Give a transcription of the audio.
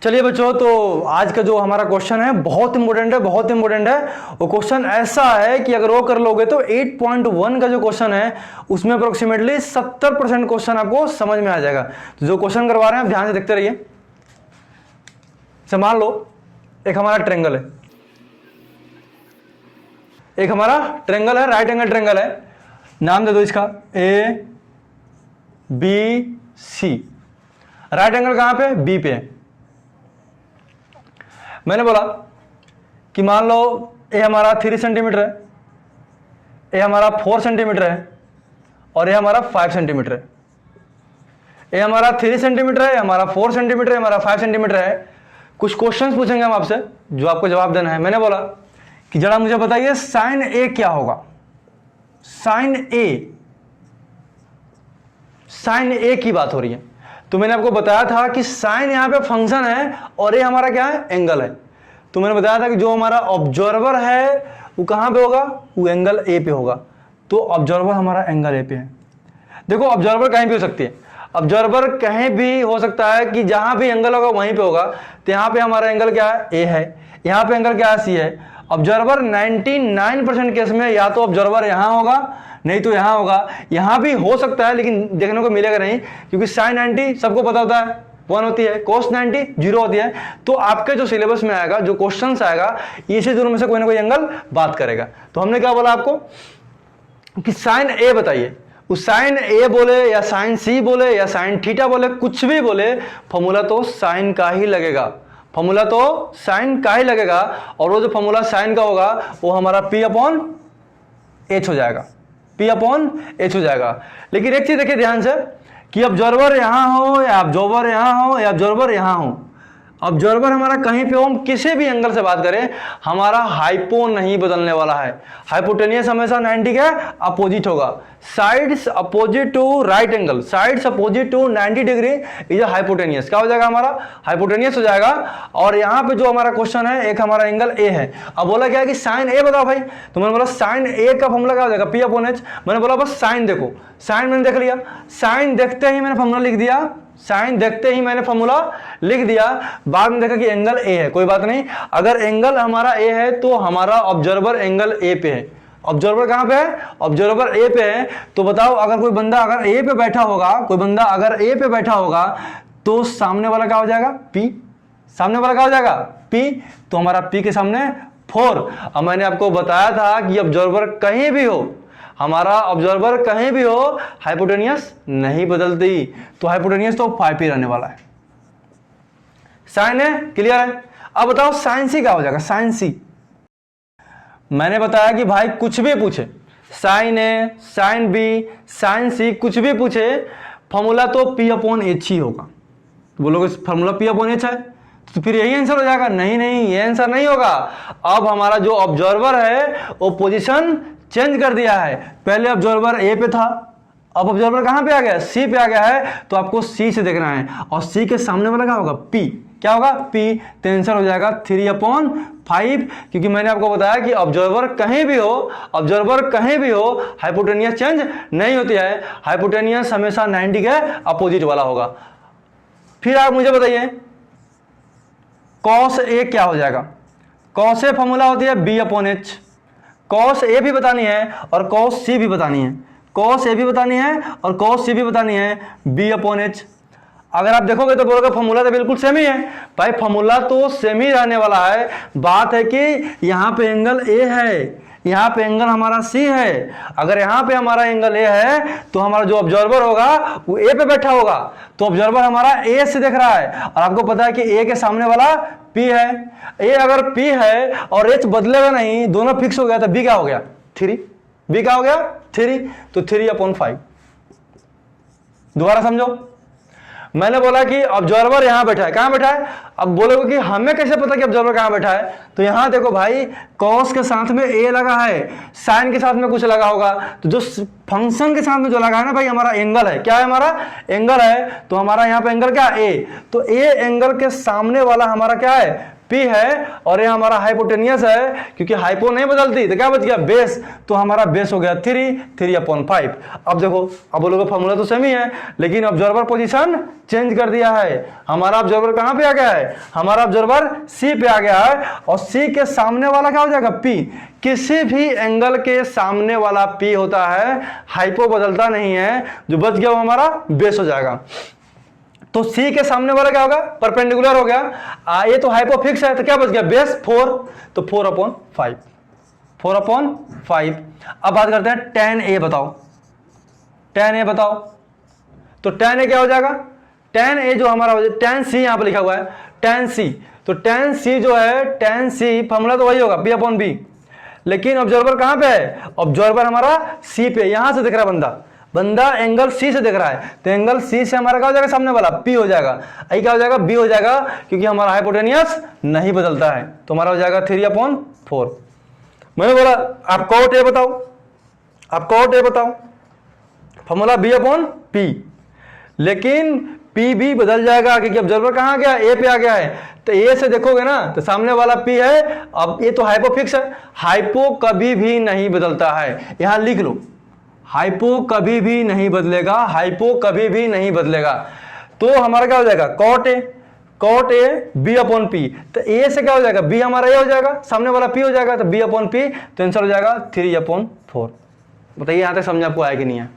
चलिए बच्चों, तो आज का जो हमारा क्वेश्चन है बहुत इंपॉर्टेंट है, बहुत इंपॉर्टेंट है। वो क्वेश्चन ऐसा है कि अगर वो कर लोगे तो 8.1 का जो क्वेश्चन है उसमें अप्रोक्सीमेटली 70% क्वेश्चन आपको समझ में आ जाएगा। तो जो क्वेश्चन करवा रहे हैं आप ध्यान से देखते रहिए। मान लो एक हमारा ट्रेंगल है, एक हमारा ट्रेंगल है, राइट एंगल ट्रेंगल है। नाम दे दो इसका A B C. Right angle कहां पे? बी पे है। मैंने बोला कि मान लो ए हमारा 3 सेंटीमीटर है, ए हमारा 4 सेंटीमीटर है और ये हमारा 5 सेंटीमीटर है। ये हमारा 3 सेंटीमीटर है, हमारा 4 सेंटीमीटर है, हमारा 5 सेंटीमीटर है। कुछ क्वेश्चंस पूछेंगे हम आपसे जो आपको जवाब देना है। मैंने बोला कि जरा मुझे बताइए साइन ए क्या होगा। साइन ए की बात हो रही है। तो मैंने आपको बताया था कि साइन यहां पे फंक्शन है और ये हमारा क्या है? एंगल है। तो मैंने बताया था कि जो हमारा ऑब्जर्वर है वो कहां पे होगा? वो एंगल ए पे होगा। तो ऑब्जर्वर हमारा एंगल ए पे है। देखो ऑब्जर्वर कहीं भी हो सकती है, ऑब्जर्वर कहीं भी हो सकता है कि जहां भी एंगल होगा वहीं पे होगा। तो यहां पे हमारा एंगल क्या है? ए है। यहां पे एंगल क्या है? सी है। ऑब्जर्वर 99% केस में या तो ऑब्जर्वर यहां होगा नहीं तो यहां होगा। यहां भी हो सकता है लेकिन देखने को मिलेगा नहीं, क्योंकि साइन 90 सबको पता होता है 1 होती है, कोस 90 0 होती है। तो आपके जो सिलेबस में आएगा, जो क्वेश्चंस आएगा, इसी दोनों में से कोई ना कोई एंगल बात करेगा। तो हमने क्या बोला आपको कि साइन ए बताइए। उस साइन ए बोले या साइन सी बोले या साइन थीटा बोले, कुछ भी बोले, फॉर्मूला तो साइन का ही लगेगा। फॉर्मूला तो साइन का ही लगेगा। और वो जो फॉर्मूला साइन का होगा वो हमारा P अपॉन H हो जाएगा। P अपॉन H हो जाएगा। लेकिन एक चीज देखिए ध्यान से कि ऑब्जर्वर यहां हो या ऑब्जर्वर यहां हो या ऑब्जर्वर यहां हो, ऑब्जर्वर हमारा कहीं पे हो, हम किसी भी एंगल से बात करें, हमारा हाइपो नहीं बदलने वाला है। हाइपोटेनियस हमेशा 90 के अपोजिट होगा। Sides opposite to right angle, sides opposite to 90 degree is hypotenuse. क्या हो जाएगा? हमारा हाइपोटेनियस हो जाएगा। और यहां पे जो हमारा क्वेश्चन है, एक हमारा एंगल ए है। अब बोला क्या है कि साइन ए बताओ भाई। तो मैंने बोला साइन ए का फॉर्मूला क्या हो जाएगा? P upon H। मैंने बोला बस साइन देखो, साइन मैंने देख लिया, साइन देखते ही मैंने फॉर्मूला लिख दिया, साइन देखते ही मैंने फॉर्मूला लिख दिया। बाद में देखा कि एंगल ए है, कोई बात नहीं। अगर एंगल हमारा ए है तो हमारा ऑब्जर्वर एंगल ए पे है। ऑब्जर्वर कहां पे है? ऑब्जर्वर ए पे है। तो बताओ अगर कोई बंदा अगर ए पे बैठा होगा, कोई बंदा अगर ए पे बैठा होगा तो सामने वाला क्या हो जाएगा? P। सामने वाला क्या हो जाएगा? P। तो हमारा P के सामने 4। अब मैंने आपको बताया था कि ऑब्जर्वर कहीं भी हो, हमारा ऑब्जर्वर कहीं भी हो, हाइपोटेनियस नहीं बदलती। तो हाइपोटेनियस तो 5 ही रहने वाला है। साइन है, क्लियर है। अब बताओ साइन सी क्या हो जाएगा? साइन सी मैंने बताया कि भाई कुछ भी पूछे, साइन ए, साइन बी, साइन सी, कुछ भी पूछे, फॉर्मूला तो P अपॉन H ही होगा। तो बोलोगे फॉर्मूला P अपॉन H है तो फिर यही आंसर हो जाएगा? नहीं नहीं, ये आंसर नहीं होगा। अब हमारा जो ऑब्जर्वर है वो पोजीशन चेंज कर दिया है। पहले ऑब्जर्वर ए पे था, अब ऑब्जर्वर कहां पे आ गया? सी पे आ गया है। तो आपको सी से देखना है और सी के सामने वाला क्या होगा? P। क्या होगा? P। तो आंसर हो जाएगा 3/5, क्योंकि मैंने आपको बताया कि ऑब्जर्वर कहीं भी हो, ऑब्जर्वर कहीं भी हो, हाइपोटेनियस चेंज नहीं होती है। हाइपोटेनियस हमेशा 90 के अपोजिट वाला होगा। फिर आप मुझे बताइए कॉस ए क्या हो जाएगा? कॉस ए फॉर्मूला होती है B upon H। Cos A भी बतानी है और कॉस सी भी बतानी है। कॉस ए भी बतानी है और कॉस सी भी बतानी है, B अपॉन H। अगर आप देखोगे तो बोलोगे फॉर्मूला तो बिल्कुल सेम ही है। भाई फॉर्मूला तो सेम ही रहने वाला है। बात है कि यहां पे एंगल ए है, यहां पे एंगल हमारा सी है। अगर यहां पे हमारा एंगल ए है तो हमारा जो ऑब्जर्वर होगा वो ए पे बैठा होगा। तो ऑब्जर्वर हमारा ए से देख रहा है और आपको पता है कि ए के सामने वाला P है। ए अगर P है और H बदलेगा नहीं, दोनों फिक्स हो गया, तो B क्या हो गया? 3। B क्या हो गया? 3। तो 3/5। दोबारा समझो, मैंने बोला कि ऑब्जर्वर यहां बैठा है। कहां बैठा है? अब बोलोगे कि हमें कैसे पता कि ऑब्जर्वर कहां बैठा है? तो यहां देखो भाई, कॉस के साथ में ए लगा है, साइन के साथ में कुछ लगा होगा। तो जो फंक्शन के साथ में जो लगा है ना भाई, हमारा एंगल है। क्या है? हमारा एंगल है। तो हमारा यहां पे एंगल क्या? ए। तो ए एंगल के सामने वाला हमारा क्या है? पी है और ये हमारा हाइपोटेनियस है, क्योंकि हाइपो नहीं बदलती तो क्या बच गया बेस, तो हमारा बेस हो गया 3/5। अब देखो, अब बोलोगे फॉर्मूला तो सेम ही है, लेकिन ऑब्जर्वर पोजीशन चेंज कर दिया है। हमारा ऑब्जर्वर कहां पे आ गया है, हमारा ऑब्जर्वर सी पे आ गया है, और सी के सामने वाला क्या हो जाएगा पी। किसी भी एंगल के सामने वाला पी होता है, हाइपो बदलता नहीं है, जो बच गया वो हमारा बेस हो जाएगा। तो सी के सामने वाला क्या होगा, परपेंडिकुलर हो गया। ये तो हाइपोफिक्स है, तो क्या बच गया बेस 4, तो 4/5, 4/5। अब बात करते हैं tan A, बताओ tan A बताओ। तो tan A क्या हो जाएगा, tan A जो हमारा हो जाएगा tan C, यहां पर लिखा हुआ है tan C, तो tan C जो है tan C फॉर्मूला तो वही होगा P/B, लेकिन ऑब्जर्वर कहां पे है, ऑब्जर्वर हमारा C पे, यहां से दिख रहा है बंदा एंगल सी से देख रहा है, तो एंगल सी से हमारा क्या हो जाएगा, सामने वाला पी हो जाएगा, आई क्या हो जाएगा बी हो जाएगा, क्योंकि हमारा हाइपोटेनियस नहीं बदलता है, तो हमारा हो जाएगा 3/4। मैंने बोला आप कॉट ए बताओ, आप कॉट ए बताओ, फॉर्मूला B/P, लेकिन पी भी बदल जाएगा, क्योंकि ऑब्जर्वर कहां गया, ए पे आ गया है, तो ए से देखोगे ना तो सामने वाला पी है। अब ये तो हाइपोफिक्स है, हाइपो कभी भी नहीं बदलता है, यहां लिख लो, हाइपो कभी भी नहीं बदलेगा, हाइपो कभी भी नहीं बदलेगा। तो हमारा क्या हो जाएगा कॉट ए B/P, तो ए से क्या हो जाएगा बी, हमारा ए हो जाएगा, सामने वाला पी हो जाएगा, तो B/P, तो आंसर हो जाएगा 3/4। बताइए यहां तक समझ आपको आया कि नहीं है।